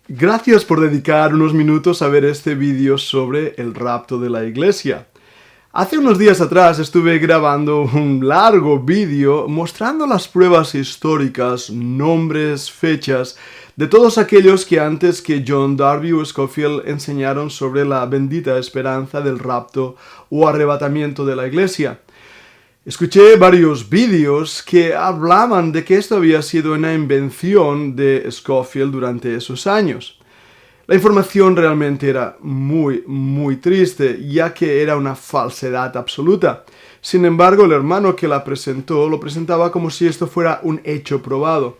Gracias por dedicar unos minutos a ver este vídeo sobre el rapto de la iglesia. Hace unos días atrás estuve grabando un largo vídeo mostrando las pruebas históricas, nombres, fechas de todos aquellos que antes que John Darby o Scofield enseñaron sobre la bendita esperanza del rapto o arrebatamiento de la iglesia. Escuché varios vídeos que hablaban de que esto había sido una invención de Scofield durante esos años. La información realmente era muy triste, ya que era una falsedad absoluta. Sin embargo, el hermano que la presentó lo presentaba como si esto fuera un hecho probado.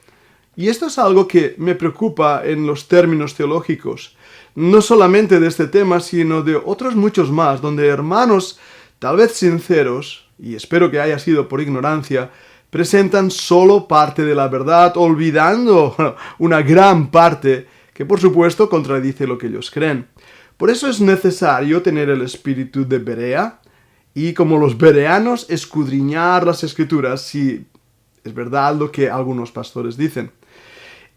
Y esto es algo que me preocupa en los términos teológicos, no solamente de este tema, sino de otros muchos más, donde hermanos, tal vez sinceros, y espero que haya sido por ignorancia, presentan solo parte de la verdad, olvidando una gran parte que por supuesto contradice lo que ellos creen. Por eso es necesario tener el espíritu de Berea y, como los bereanos, escudriñar las escrituras si es verdad lo que algunos pastores dicen.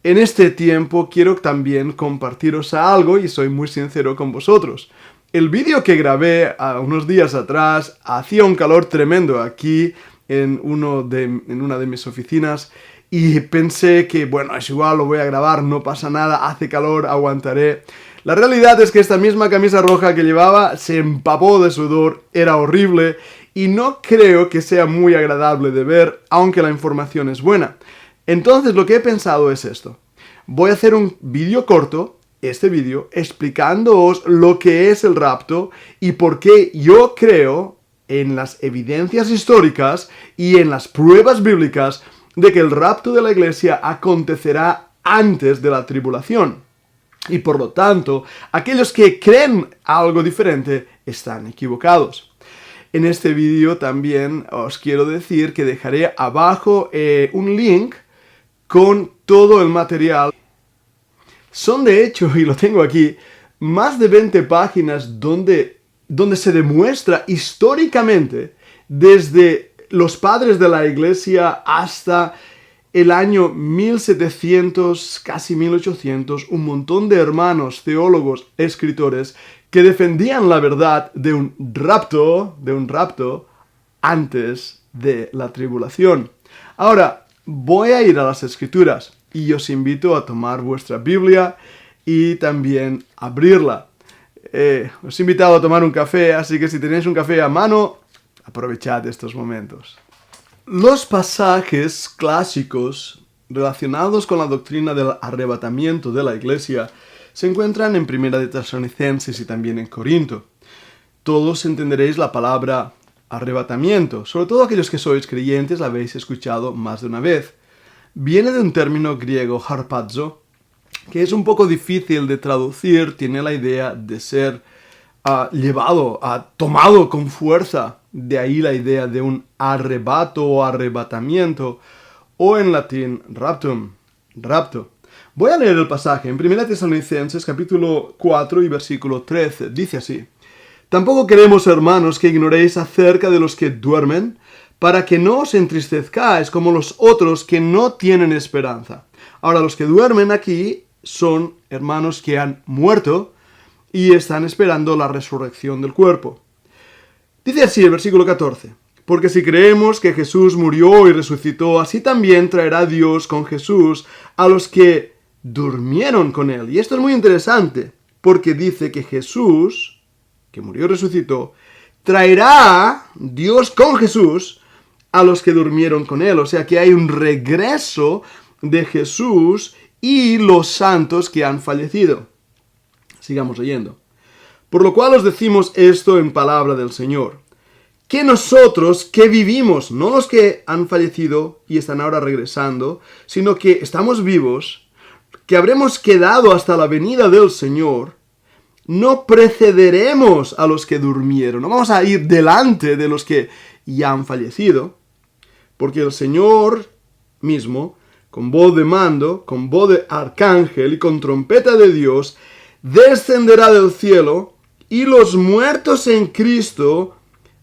En este tiempo quiero también compartiros algo y soy muy sincero con vosotros. El vídeo que grabé unos días atrás hacía un calor tremendo aquí en una de mis oficinas y pensé que, bueno, es igual, lo voy a grabar, no pasa nada, hace calor, aguantaré. La realidad es que esta misma camisa roja que llevaba se empapó de sudor, era horrible y no creo que sea muy agradable de ver, aunque la información es buena. Entonces lo que he pensado es esto. Voy a hacer un vídeo corto, este vídeo, explicándoos lo que es el rapto y por qué yo creo en las evidencias históricas y en las pruebas bíblicas de que el rapto de la iglesia acontecerá antes de la tribulación. Y por lo tanto, aquellos que creen algo diferente están equivocados. En este vídeo también os quiero decir que dejaré abajo un link con todo el material. Son de hecho, y lo tengo aquí, más de 20 páginas donde se demuestra históricamente desde los padres de la iglesia hasta el año 1700, casi 1800, un montón de hermanos, teólogos, escritores que defendían la verdad de un rapto antes de la tribulación. Ahora, voy a ir a las escrituras y os invito a tomar vuestra Biblia y también abrirla. Os he invitado a tomar un café, así que si tenéis un café a mano, aprovechad estos momentos. Los pasajes clásicos relacionados con la doctrina del arrebatamiento de la iglesia se encuentran en 1 de Tesalonicenses y también en Corinto. Todos entenderéis la palabra arrebatamiento, sobre todo aquellos que sois creyentes la habéis escuchado más de una vez. Viene de un término griego harpazo, que es un poco difícil de traducir, tiene la idea de ser tomado con fuerza, de ahí la idea de un arrebato o arrebatamiento, o en latín raptum, rapto. Voy a leer el pasaje en 1 Tesalonicenses capítulo 4 y versículo 13, dice así: Tampoco queremos, hermanos, que ignoréis acerca de los que duermen, para que no os entristezcáis como los otros que no tienen esperanza. Ahora, los que duermen aquí son hermanos que han muerto y están esperando la resurrección del cuerpo. Dice así el versículo 14: Porque si creemos que Jesús murió y resucitó, así también traerá Dios con Jesús a los que durmieron con él. Y esto es muy interesante, porque dice que Jesús, que murió y resucitó, traerá Dios con Jesús a los que durmieron con él. O sea que hay un regreso de Jesús y los santos que han fallecido. Sigamos leyendo. Por lo cual os decimos esto en palabra del Señor, que nosotros que vivimos, no los que han fallecido y están ahora regresando, sino que estamos vivos, que habremos quedado hasta la venida del Señor, no precederemos a los que durmieron, no vamos a ir delante de los que ya han fallecido, porque el Señor mismo, con voz de mando, con voz de arcángel y con trompeta de Dios, descenderá del cielo, y los muertos en Cristo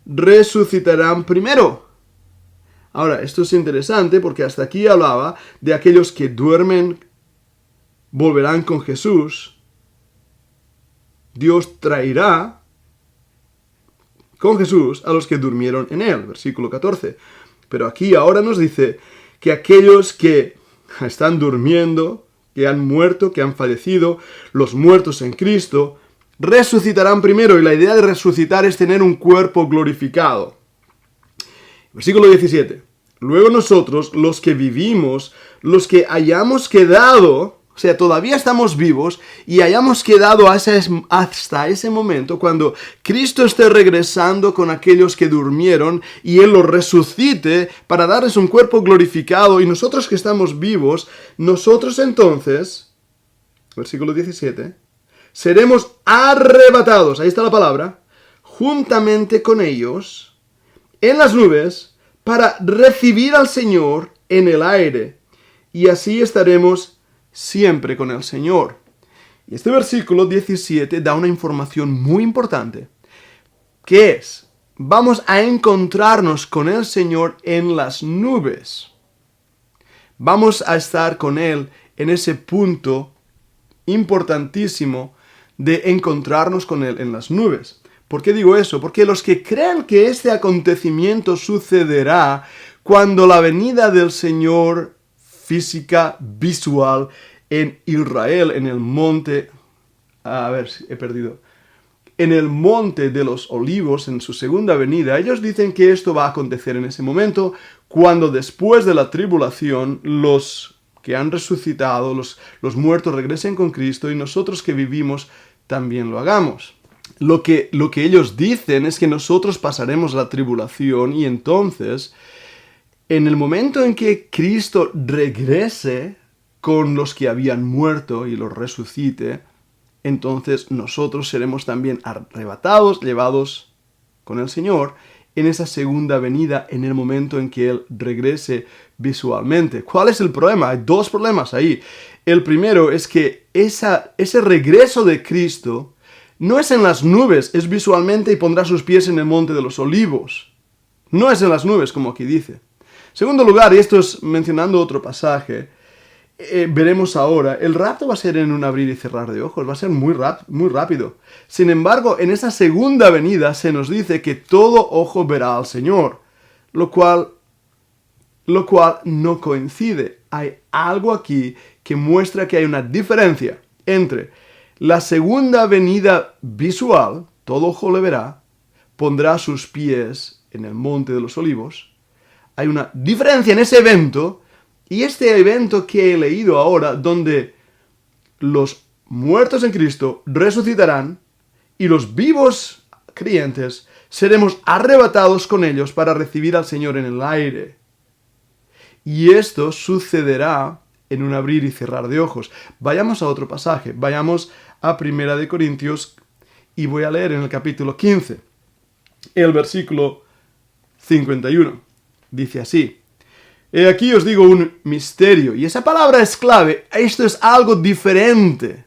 resucitarán primero. Ahora, esto es interesante porque hasta aquí hablaba de aquellos que duermen volverán con Jesús, Dios traerá con Jesús a los que durmieron en él. Versículo 14. Pero aquí ahora nos dice que aquellos que están durmiendo, que han muerto, que han fallecido, los muertos en Cristo, resucitarán primero. Y la idea de resucitar es tener un cuerpo glorificado. Versículo 17. Luego nosotros, los que vivimos, los que hayamos quedado, o sea, todavía estamos vivos y hayamos quedado hasta ese momento cuando Cristo esté regresando con aquellos que durmieron y Él los resucite para darles un cuerpo glorificado, y nosotros que estamos vivos, nosotros entonces, versículo 17, seremos arrebatados, ahí está la palabra, juntamente con ellos en las nubes para recibir al Señor en el aire, y así estaremos siempre con el Señor. Y este versículo 17 da una información muy importante, que es, vamos a encontrarnos con el Señor en las nubes. Vamos a estar con Él en ese punto importantísimo de encontrarnos con Él en las nubes. ¿Por qué digo eso? Porque los que creen que este acontecimiento sucederá cuando la venida del Señor física, visual, en Israel, en el monte, en el monte de los olivos, en su segunda venida, ellos dicen que esto va a acontecer en ese momento, cuando después de la tribulación, los que han resucitado, los muertos regresen con Cristo, y nosotros que vivimos también lo hagamos. Lo que ellos dicen es que nosotros pasaremos la tribulación, y entonces, en el momento en que Cristo regrese con los que habían muerto y los resucite, entonces nosotros seremos también arrebatados, llevados con el Señor en esa segunda venida, en el momento en que Él regrese visualmente. ¿Cuál es el problema? Hay dos problemas ahí. El primero es que ese regreso de Cristo no es en las nubes, es visualmente, y pondrá sus pies en el monte de los olivos. No es en las nubes, como aquí dice. Segundo lugar, y esto es mencionando otro pasaje, veremos ahora, el rapto va a ser en un abrir y cerrar de ojos, va a ser muy rápido. Sin embargo, en esa segunda venida se nos dice que todo ojo verá al Señor, lo cual no coincide. Hay algo aquí que muestra que hay una diferencia entre la segunda venida visual, todo ojo le verá, pondrá sus pies en el monte de los olivos. Hay una diferencia en ese evento, y este evento que he leído ahora, donde los muertos en Cristo resucitarán y los vivos creyentes seremos arrebatados con ellos para recibir al Señor en el aire. Y esto sucederá en un abrir y cerrar de ojos. Vayamos a otro pasaje, vayamos a 1 Corintios, y voy a leer en el capítulo 15, el versículo 51. Dice así: He aquí os digo un misterio. Y esa palabra es clave. Esto es algo diferente.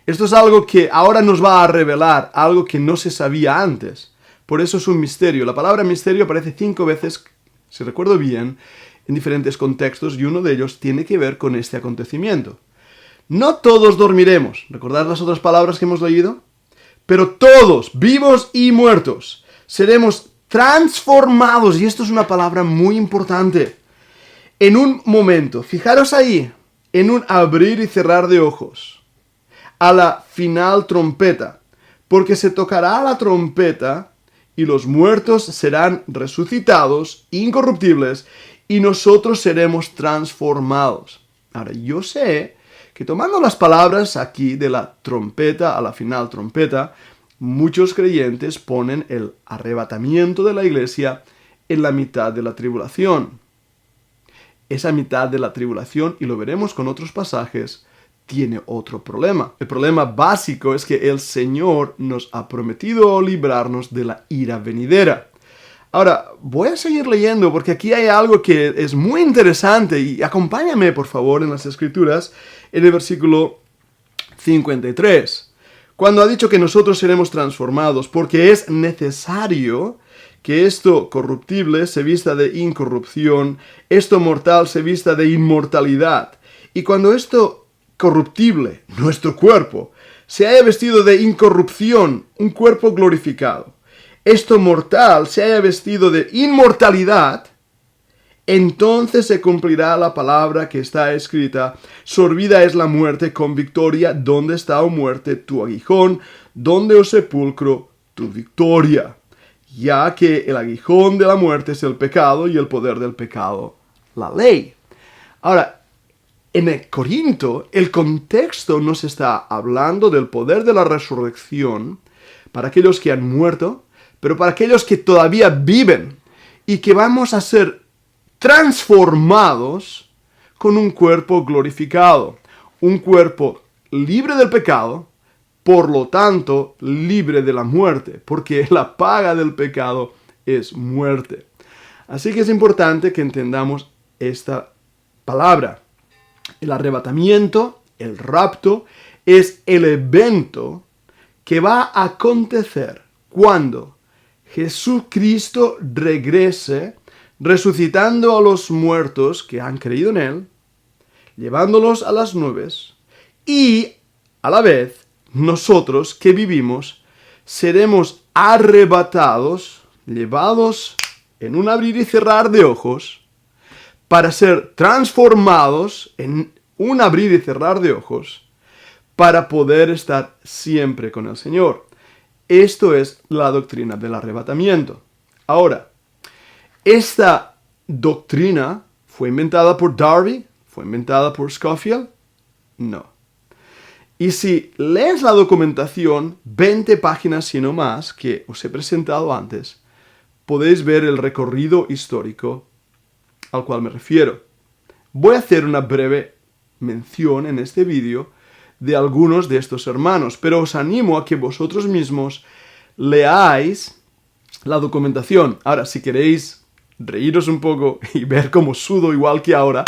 Esto es algo que ahora nos va a revelar, algo que no se sabía antes. Por eso es un misterio. La palabra misterio aparece 5 veces, si recuerdo bien, en diferentes contextos, y uno de ellos tiene que ver con este acontecimiento. No todos dormiremos. ¿Recordad las otras palabras que hemos leído? Pero todos, vivos y muertos, seremos transformados. Y esto es una palabra muy importante. En un momento, fijaros ahí, en un abrir y cerrar de ojos, a la final trompeta, porque se tocará la trompeta y los muertos serán resucitados, incorruptibles, y nosotros seremos transformados. Ahora, yo sé que tomando las palabras aquí de la trompeta a la final trompeta, muchos creyentes ponen el arrebatamiento de la iglesia en la mitad de la tribulación. Esa mitad de la tribulación, y lo veremos con otros pasajes, tiene otro problema. El problema básico es que el Señor nos ha prometido librarnos de la ira venidera. Ahora, voy a seguir leyendo porque aquí hay algo que es muy interesante, y acompáñame por favor en las Escrituras, en el versículo 53. Cuando ha dicho que nosotros seremos transformados, porque es necesario que esto corruptible se vista de incorrupción, esto mortal se vista de inmortalidad. Y cuando esto corruptible, nuestro cuerpo, se haya vestido de incorrupción, un cuerpo glorificado, esto mortal se haya vestido de inmortalidad, entonces se cumplirá la palabra que está escrita: sorbida es la muerte con victoria. ¿Dónde está, oh muerte, tu aguijón? ¿Dónde, oh sepulcro, tu victoria? Ya que el aguijón de la muerte es el pecado y el poder del pecado, la ley. Ahora, en el Corinto, el contexto nos está hablando del poder de la resurrección para aquellos que han muerto, pero para aquellos que todavía viven y que vamos a ser transformados con un cuerpo glorificado, un cuerpo libre del pecado, por lo tanto libre de la muerte, porque la paga del pecado es muerte. Así que es importante que entendamos esta palabra. El arrebatamiento, el rapto, es el evento que va a acontecer cuando Jesucristo regrese, resucitando a los muertos que han creído en Él, llevándolos a las nubes, y a la vez nosotros que vivimos seremos arrebatados, llevados en un abrir y cerrar de ojos, para ser transformados en un abrir y cerrar de ojos, para poder estar siempre con el Señor. Esto es la doctrina del arrebatamiento. Ahora, esta doctrina fue inventada por Darby, fue inventada por Scofield, no. Y si lees la documentación, 20 páginas y no más, que os he presentado antes, podéis ver el recorrido histórico al cual me refiero. Voy a hacer una breve mención en este vídeo de algunos de estos hermanos, pero os animo a que vosotros mismos leáis la documentación. Ahora, si queréis reíros un poco y ver cómo sudo igual que ahora,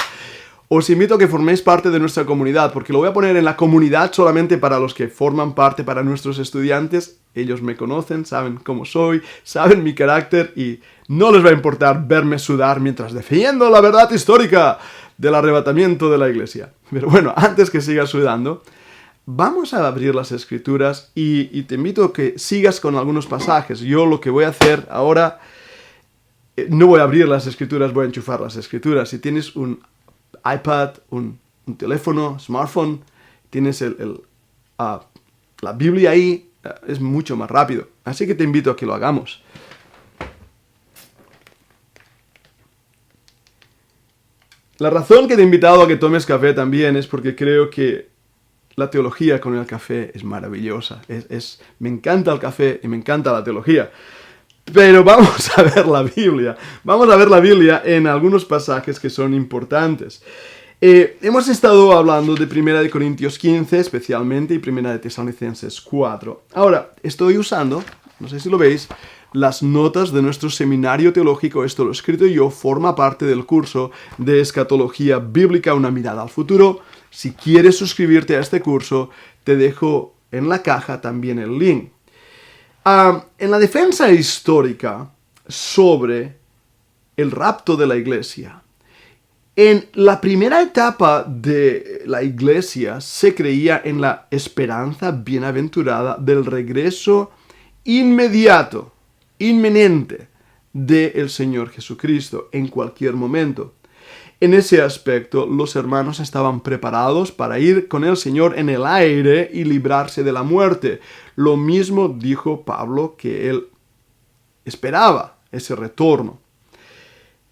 os invito a que forméis parte de nuestra comunidad, porque lo voy a poner en la comunidad solamente para los que forman parte, para nuestros estudiantes. Ellos me conocen, saben cómo soy, saben mi carácter y no les va a importar verme sudar mientras defiendo la verdad histórica del arrebatamiento de la iglesia. Pero bueno, antes que siga sudando, vamos a abrir las escrituras y te invito a que sigas con algunos pasajes. Yo lo que voy a hacer ahora, no voy a abrir las escrituras, voy a enchufar las escrituras. Si tienes un iPad, un teléfono, smartphone, tienes la Biblia ahí, es mucho más rápido. Así que te invito a que lo hagamos. La razón que te he invitado a que tomes café también es porque creo que la teología con el café es maravillosa. Me encanta el café y me encanta la teología. Pero vamos a ver la Biblia. Vamos a ver la Biblia en algunos pasajes que son importantes. Hemos estado hablando de 1 Corintios 15 especialmente y 1 Tesalonicenses 4. Ahora, estoy usando, no sé si lo veis, las notas de nuestro seminario teológico. Esto lo he escrito yo, forma parte del curso de Escatología Bíblica, una mirada al futuro. Si quieres suscribirte a este curso, te dejo en la caja también el link. En la defensa histórica sobre el rapto de la iglesia, en la primera etapa de la iglesia se creía en la esperanza bienaventurada del regreso inmediato, inminente del Señor Jesucristo en cualquier momento. En ese aspecto, los hermanos estaban preparados para ir con el Señor en el aire y librarse de la muerte. Lo mismo dijo Pablo, que él esperaba ese retorno.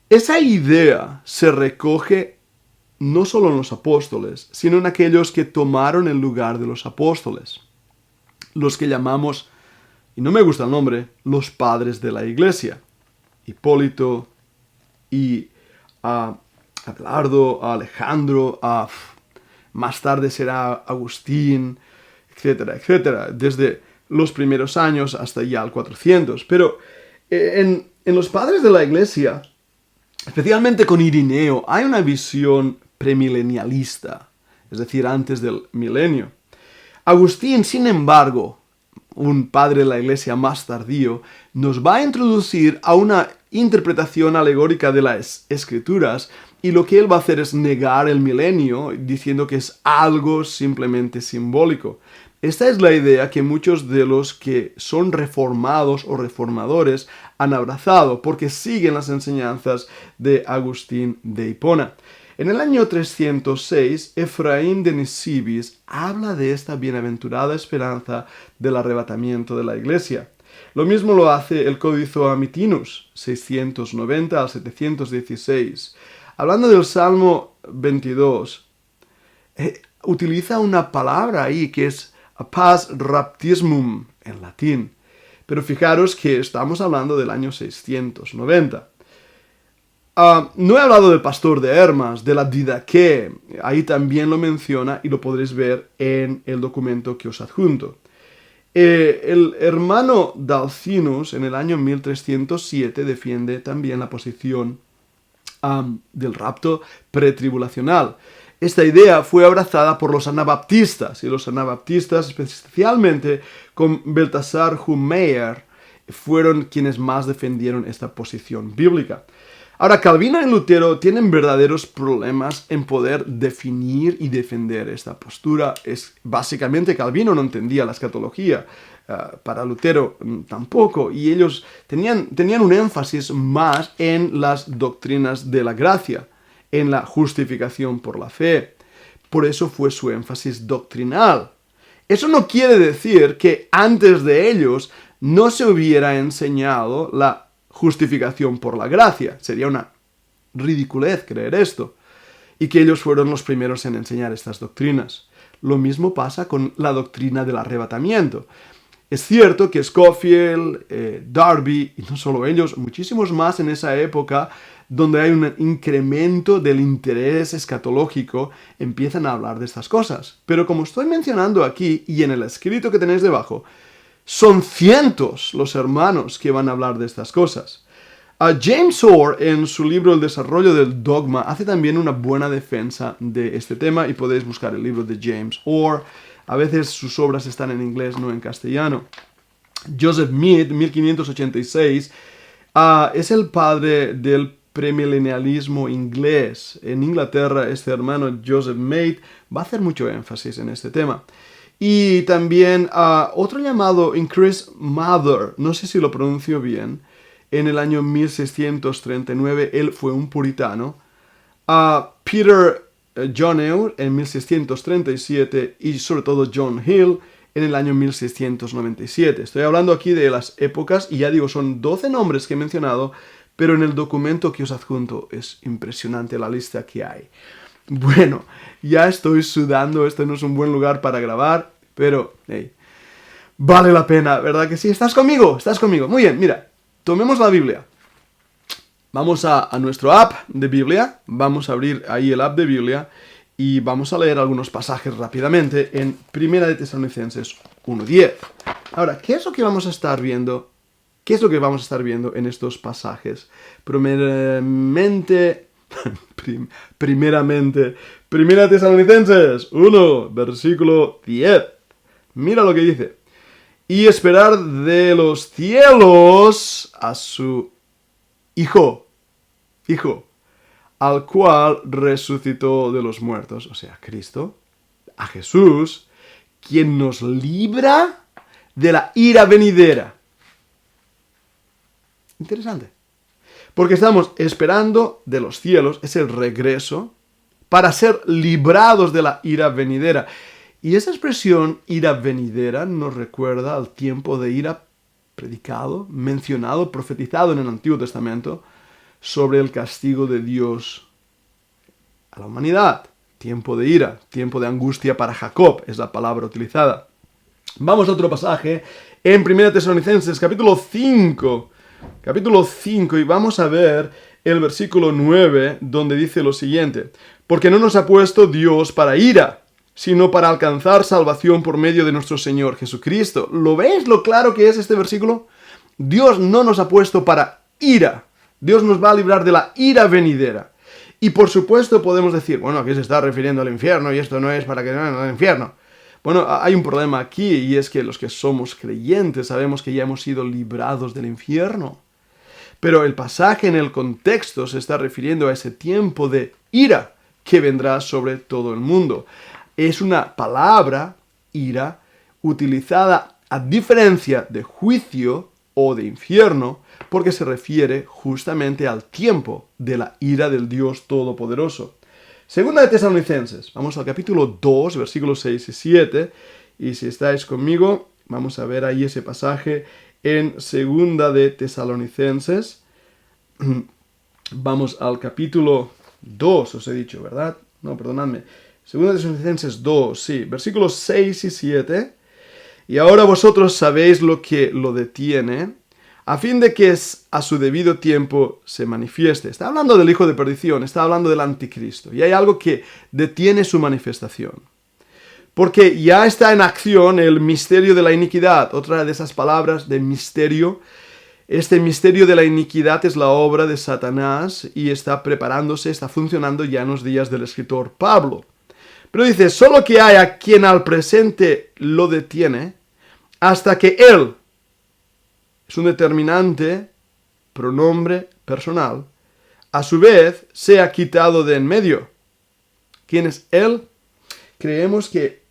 Esa idea se recoge no solo en los apóstoles, sino en aquellos que tomaron el lugar de los apóstoles. Los que llamamos, y no me gusta el nombre, los padres de la iglesia. Hipólito y Abelardo, a Alejandro, más tarde será Agustín, etcétera, etcétera, desde los primeros años hasta ya el 400. Pero en los padres de la iglesia, especialmente con Irineo, hay una visión premilenialista, es decir, antes del milenio. Agustín, sin embargo, un padre de la iglesia más tardío, nos va a introducir a una interpretación alegórica de las escrituras y lo que él va a hacer es negar el milenio, diciendo que es algo simplemente simbólico. Esta es la idea que muchos de los que son reformados o reformadores han abrazado, porque siguen las enseñanzas de Agustín de Hipona. En el año 306, Efraín de Nisibis habla de esta bienaventurada esperanza del arrebatamiento de la iglesia. Lo mismo lo hace el Códice Amitinus, 690 al 716. Hablando del Salmo 22, utiliza una palabra ahí que es pars raptismum en latín. Pero fijaros que estamos hablando del año 690. No he hablado del pastor de Hermas, de la Didaqué. Ahí también lo menciona y lo podréis ver en el documento que os adjunto. El hermano Dalcinus en el año 1307 defiende también la posición del rapto pretribulacional. Esta idea fue abrazada por los anabaptistas, y los anabaptistas, especialmente con Baltasar Humeyer, fueron quienes más defendieron esta posición bíblica. Ahora, Calvino y Lutero tienen verdaderos problemas en poder definir y defender esta postura. Básicamente, Calvino no entendía la escatología, para Lutero tampoco, y ellos tenían un énfasis más en las doctrinas de la gracia, en la justificación por la fe. Por eso fue su énfasis doctrinal. Eso no quiere decir que antes de ellos no se hubiera enseñado la justificación por la gracia. Sería una ridiculez creer esto. Y que ellos fueron los primeros en enseñar estas doctrinas. Lo mismo pasa con la doctrina del arrebatamiento. Es cierto que Scofield, Darby, y no solo ellos, muchísimos más en esa época, donde hay un incremento del interés escatológico, empiezan a hablar de estas cosas. Pero como estoy mencionando aquí y en el escrito que tenéis debajo, son cientos los hermanos que van a hablar de estas cosas. James Orr, en su libro El desarrollo del dogma, hace también una buena defensa de este tema, y podéis buscar el libro de James Orr. A veces sus obras están en inglés, no en castellano. Joseph Mead, 1586, es el padre del premilenialismo inglés. En Inglaterra, este hermano Joseph Mead va a hacer mucho énfasis en este tema. Y también otro llamado Chris Mather, no sé si lo pronuncio bien, en el año 1639, él fue un puritano. Peter Johneu en 1637 y sobre todo John Hill en el año 1697. Estoy hablando aquí de las épocas y ya digo, son 12 nombres que he mencionado, pero en el documento que os adjunto es impresionante la lista que hay. Bueno, ya estoy sudando, este no es un buen lugar para grabar, pero hey, vale la pena, ¿verdad que sí? ¿Estás conmigo? ¿Estás conmigo? Muy bien, mira, tomemos la Biblia. Vamos a nuestro app de Biblia, vamos a abrir ahí el app de Biblia y vamos a leer algunos pasajes rápidamente en 1 de Tesalonicenses 1:10. Ahora, ¿qué es lo que vamos a estar viendo? ¿Qué es lo que vamos a estar viendo en estos pasajes? Primeramente, 1 Tesalonicenses 1, versículo 10. Mira lo que dice. Y esperar de los cielos a su Hijo, al cual resucitó de los muertos, o sea, Cristo, a Jesús, quien nos libra de la ira venidera. Interesante. Porque estamos esperando de los cielos, es el regreso, para ser librados de la ira venidera. Y esa expresión, ira venidera, nos recuerda al tiempo de ira predicado, mencionado, profetizado en el Antiguo Testamento sobre el castigo de Dios a la humanidad. Tiempo de ira, tiempo de angustia para Jacob, es la palabra utilizada. Vamos a otro pasaje en 1 Tesalonicenses, capítulo 5, y vamos a ver el versículo 9, donde dice lo siguiente: porque no nos ha puesto Dios para ira, sino para alcanzar salvación por medio de nuestro Señor Jesucristo. ¿Lo veis lo claro que es este versículo? Dios no nos ha puesto para ira. Dios nos va a librar de la ira venidera. Y por supuesto podemos decir, bueno, aquí se está refiriendo al infierno y esto no es para que no al infierno. Bueno, hay un problema aquí, y es que los que somos creyentes sabemos que ya hemos sido librados del infierno. Pero el pasaje en el contexto se está refiriendo a ese tiempo de ira que vendrá sobre todo el mundo. Es una palabra, ira, utilizada a diferencia de juicio o de infierno, porque se refiere justamente al tiempo de la ira del Dios Todopoderoso. Segunda de Tesalonicenses, vamos al capítulo 2, versículos 6 y 7, y si estáis conmigo, vamos a ver ahí ese pasaje en Segunda de Tesalonicenses. Vamos al capítulo 2, os he dicho, ¿verdad? No, perdonadme. Segunda de Tesalonicenses 2, sí, versículos 6 y 7. Y ahora vosotros sabéis lo que lo detiene, a fin de que a su debido tiempo se manifieste. Está hablando del hijo de perdición, está hablando del anticristo. Y hay algo que detiene su manifestación. Porque ya está en acción el misterio de la iniquidad. Otra de esas palabras de misterio. Este misterio de la iniquidad es la obra de Satanás y está preparándose, está funcionando ya en los días del escritor Pablo. Pero dice, solo que haya quien al presente lo detiene, hasta que él, es un determinante, pronombre personal, a su vez sea quitado de en medio. ¿Quién es él? Creemos que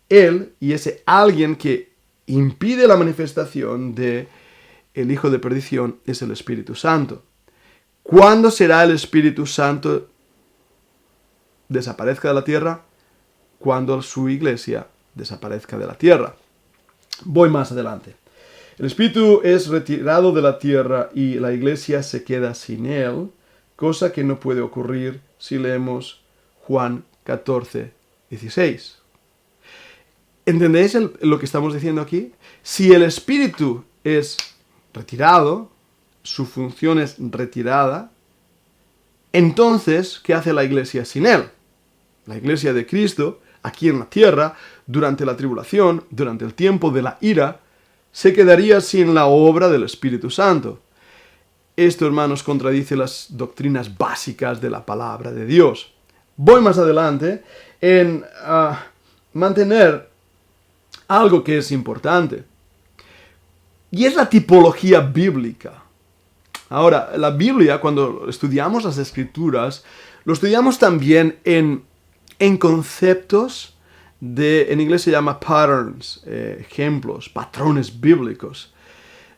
él y ese alguien que impide la manifestación de el hijo de perdición es el Espíritu Santo. ¿Cuándo será el Espíritu Santo desaparezca de la tierra? Cuando su iglesia desaparezca de la tierra. Voy más adelante. El Espíritu es retirado de la tierra y la iglesia se queda sin él, cosa que no puede ocurrir si leemos Juan 14, 16. ¿Entendéis lo que estamos diciendo aquí? Si el Espíritu es retirado, su función es retirada, entonces, ¿qué hace la iglesia sin él? La iglesia de Cristo, aquí en la tierra, durante la tribulación, durante el tiempo de la ira, se quedaría sin la obra del Espíritu Santo. Esto, hermanos, contradice las doctrinas básicas de la palabra de Dios. Voy más adelante en mantener algo que es importante. Y es la tipología bíblica. Ahora, la Biblia, cuando estudiamos las Escrituras, lo estudiamos también en conceptos en inglés se llama patterns, ejemplos, patrones bíblicos.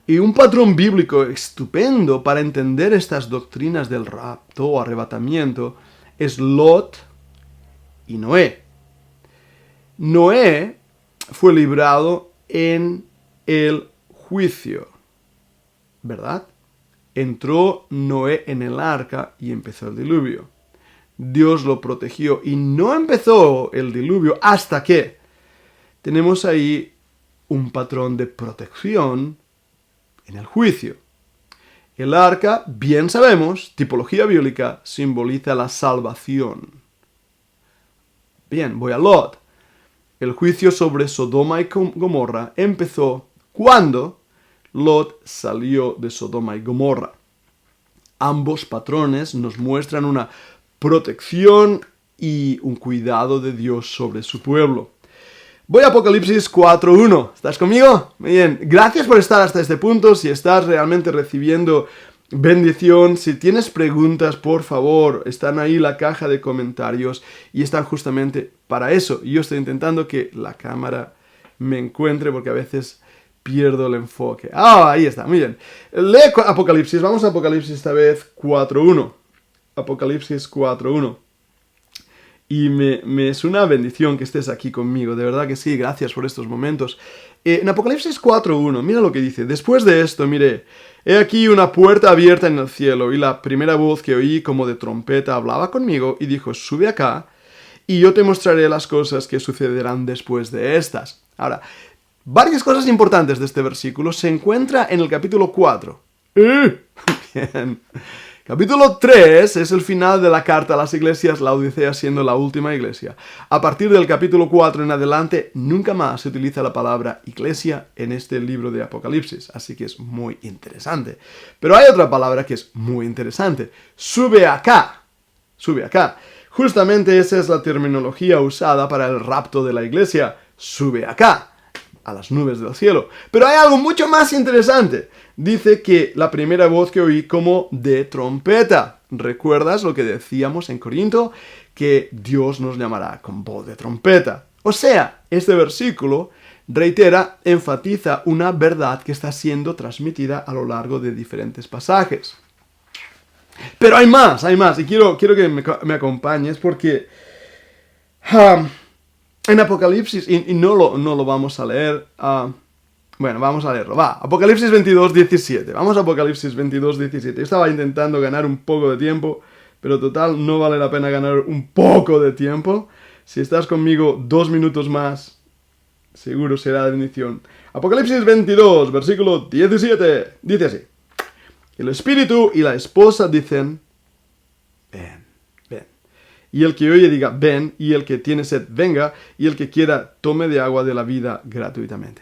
Y un patrón bíblico estupendo para entender estas doctrinas del rapto o arrebatamiento es Lot y Noé. Noé fue librado en el juicio, ¿verdad? Entró Noé en el arca y empezó el diluvio. Dios lo protegió y no empezó el diluvio hasta que tenemos ahí un patrón de protección en el juicio. El arca, bien sabemos, tipología bíblica, simboliza la salvación. Bien, voy a Lot. El juicio sobre Sodoma y Gomorra empezó cuando Lot salió de Sodoma y Gomorra. Ambos patrones nos muestran una protección y un cuidado de Dios sobre su pueblo. Voy a Apocalipsis 4.1. ¿Estás conmigo? Muy bien. Gracias por estar hasta este punto. Si estás realmente recibiendo bendición, si tienes preguntas, por favor, están ahí la caja de comentarios y están justamente para eso. Yo estoy intentando que la cámara me encuentre porque a veces pierdo el enfoque. Ahí está. Muy bien. Lee Apocalipsis. Vamos a Apocalipsis esta vez 4.1. Apocalipsis 4.1. Y me es una bendición que estés aquí conmigo. De verdad que sí, gracias por estos momentos. En Apocalipsis 4.1, mira lo que dice. Después de esto, miré, he aquí una puerta abierta en el cielo, y la primera voz que oí como de trompeta hablaba conmigo y dijo, sube acá, y yo te mostraré las cosas que sucederán después de estas. Ahora, varias cosas importantes de este versículo se encuentra en el capítulo 4. Bien. Capítulo 3 es el final de la carta a las iglesias, la Odisea siendo la última iglesia. A partir del capítulo 4 en adelante, nunca más se utiliza la palabra iglesia en este libro de Apocalipsis, así que es muy interesante. Pero hay otra palabra que es muy interesante. Sube acá. Sube acá. Justamente esa es la terminología usada para el rapto de la iglesia. Sube acá, a las nubes del cielo. Pero hay algo mucho más interesante. dice que la primera voz que oí como de trompeta. ¿Recuerdas lo que decíamos en Corinto? Que Dios nos llamará con voz de trompeta. O sea, este versículo reitera, enfatiza una verdad que está siendo transmitida a lo largo de diferentes pasajes. Pero hay más, y quiero que me acompañes porque en Apocalipsis, y no lo vamos a leer, bueno, vamos a leerlo, va, Apocalipsis 22, 17, vamos a Apocalipsis 22, 17, yo estaba intentando ganar un poco de tiempo, pero total, no vale la pena ganar un poco de tiempo. Si estás conmigo 2 minutos más, seguro será de bendición. Apocalipsis 22, versículo 17, dice así: el espíritu y la esposa dicen, ven, ven. Y el que oye diga, ven, y el que tiene sed, venga, y el que quiera, tome de agua de la vida gratuitamente.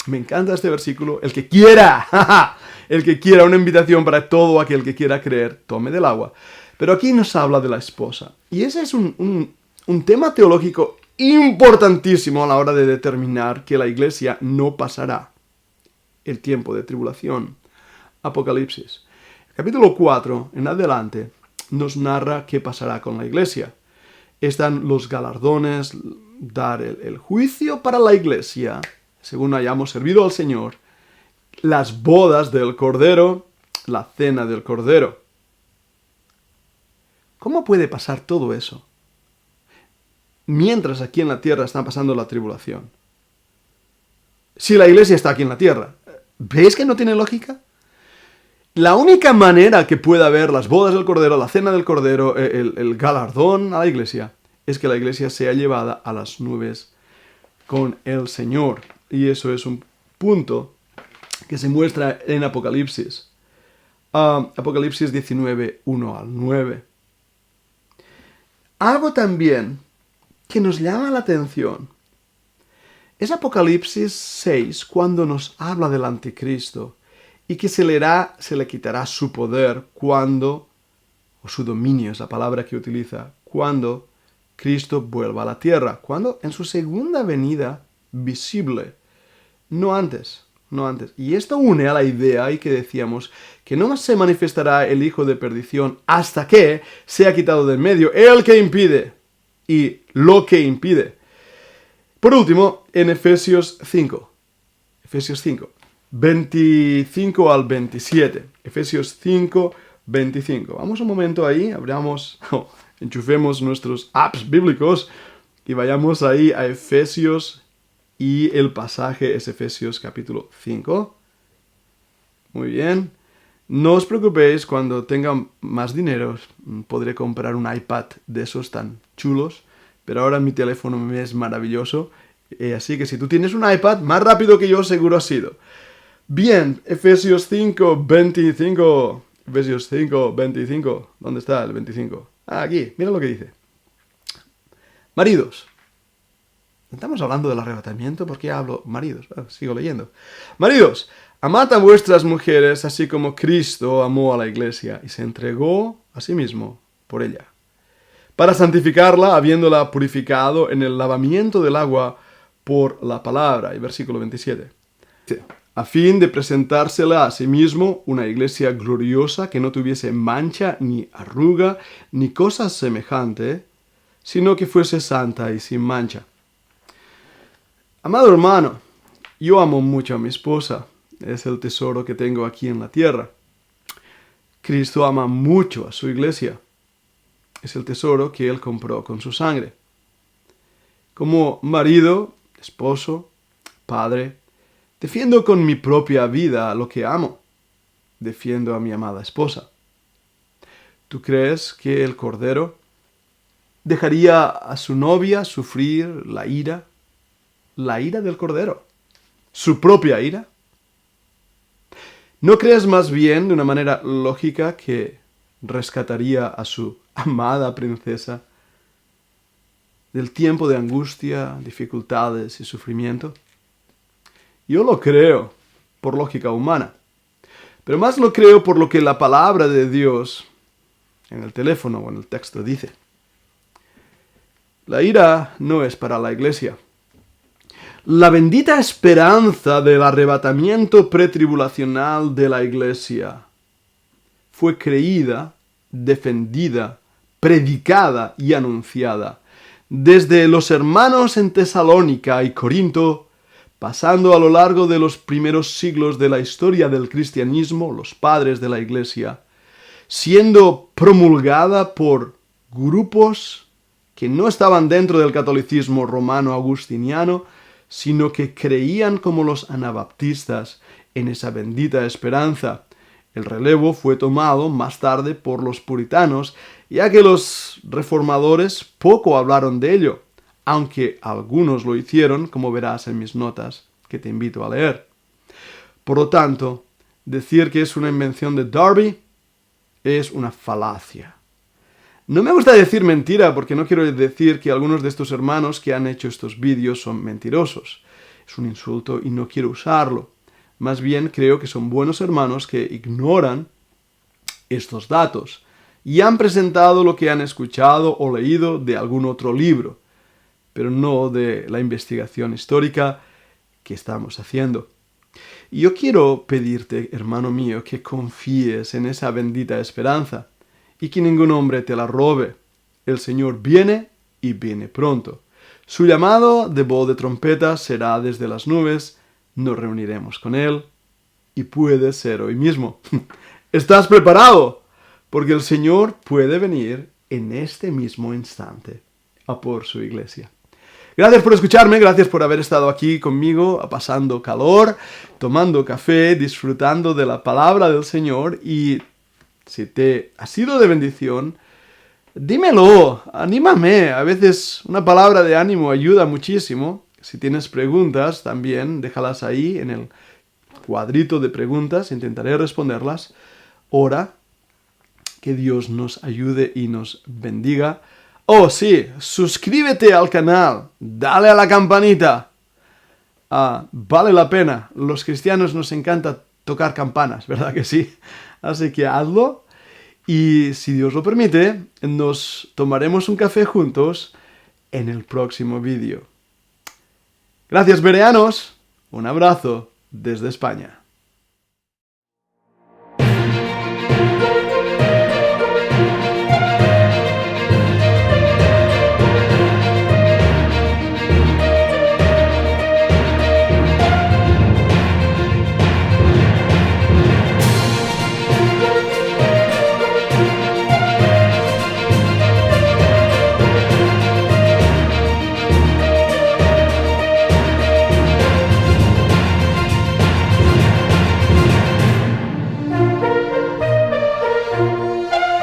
Me encanta este versículo. El que quiera, el que quiera, una invitación para todo aquel que quiera creer, tome del agua. Pero aquí nos habla de la esposa. Y ese es un tema teológico importantísimo a la hora de determinar que la iglesia no pasará el tiempo de tribulación. Apocalipsis. Capítulo 4 en adelante nos narra qué pasará con la iglesia. Están los galardones, dar el juicio para la iglesia, según hayamos servido al Señor, las bodas del Cordero, la cena del Cordero. ¿Cómo puede pasar todo eso mientras aquí en la tierra está pasando la tribulación? Si la iglesia está aquí en la tierra, ¿veis que no tiene lógica? La única manera que pueda haber las bodas del Cordero, la cena del Cordero, el galardón a la iglesia, es que la iglesia sea llevada a las nubes con el Señor. Y eso es un punto que se muestra en Apocalipsis. Apocalipsis 19, 1 al 9. Algo también que nos llama la atención es Apocalipsis 6, cuando nos habla del anticristo y que se le quitará su poder cuando, o su dominio es la palabra que utiliza, cuando Cristo vuelva a la tierra, cuando en su segunda venida visible, no antes. Y esto une a la idea y que decíamos que no se manifestará el hijo de perdición hasta que sea quitado del medio el que impide y lo que impide. Por último, en Efesios 5, 25 al 27. Efesios 5, 25. Vamos un momento ahí, enchufemos nuestros apps bíblicos y vayamos ahí a Efesios. Y el pasaje es Efesios capítulo 5. Muy bien. No os preocupéis, cuando tenga más dinero podré comprar un iPad de esos tan chulos. Pero ahora mi teléfono me es maravilloso. Así que si tú tienes un iPad, más rápido que yo seguro has sido. Bien, Efesios 5, 25. Efesios 5, 25. ¿Dónde está el 25? Aquí, mira lo que dice. Maridos. Estamos hablando del arrebatamiento, ¿por qué hablo maridos? Sigo leyendo. Maridos, amad a vuestras mujeres, así como Cristo amó a la iglesia y se entregó a sí mismo por ella, para santificarla, habiéndola purificado en el lavamiento del agua por la palabra. Y versículo 27. A fin de presentársela a sí mismo una iglesia gloriosa que no tuviese mancha, ni arruga, ni cosa semejante, sino que fuese santa y sin mancha. Amado hermano, yo amo mucho a mi esposa. Es el tesoro que tengo aquí en la tierra. Cristo ama mucho a su iglesia. Es el tesoro que Él compró con su sangre. Como marido, esposo, padre, defiendo con mi propia vida lo que amo. Defiendo a mi amada esposa. ¿Tú crees que el Cordero dejaría a su novia sufrir la ira del Cordero? ¿Su propia ira? ¿No crees más bien, de una manera lógica, que rescataría a su amada princesa del tiempo de angustia, dificultades y sufrimiento? Yo lo creo por lógica humana, pero más lo creo por lo que la palabra de Dios en el teléfono o en el texto dice. La ira no es para la iglesia. La bendita esperanza del arrebatamiento pretribulacional de la Iglesia fue creída, defendida, predicada y anunciada desde los hermanos en Tesalónica y Corinto, pasando a lo largo de los primeros siglos de la historia del cristianismo, los padres de la Iglesia, siendo promulgada por grupos que no estaban dentro del catolicismo romano agustiniano, sino que creían como los anabaptistas en esa bendita esperanza. El relevo fue tomado más tarde por los puritanos, ya que los reformadores poco hablaron de ello, aunque algunos lo hicieron, como verás en mis notas, que te invito a leer. Por lo tanto, decir que es una invención de Darby es una falacia. No me gusta decir mentira porque no quiero decir que algunos de estos hermanos que han hecho estos vídeos son mentirosos. Es un insulto y no quiero usarlo. Más bien creo que son buenos hermanos que ignoran estos datos y han presentado lo que han escuchado o leído de algún otro libro, pero no de la investigación histórica que estamos haciendo. Y yo quiero pedirte, hermano mío, que confíes en esa bendita esperanza y que ningún hombre te la robe. El Señor viene y viene pronto. Su llamado de voz de trompeta será desde las nubes. Nos reuniremos con Él y puede ser hoy mismo. ¿Estás preparado? Porque el Señor puede venir en este mismo instante a por su iglesia. Gracias por escucharme, gracias por haber estado aquí conmigo, pasando calor, tomando café, disfrutando de la palabra del Señor. Y si te ha sido de bendición, dímelo, anímame. A veces una palabra de ánimo ayuda muchísimo. Si tienes preguntas, también déjalas ahí en el cuadrito de preguntas, intentaré responderlas. Ora, que Dios nos ayude y nos bendiga. Oh, sí, suscríbete al canal, dale a la campanita. Vale la pena, los cristianos nos encanta tocar campanas, ¿verdad que sí? Así que hazlo y si Dios lo permite, nos tomaremos un café juntos en el próximo vídeo. Gracias, bereanos. Un abrazo desde España.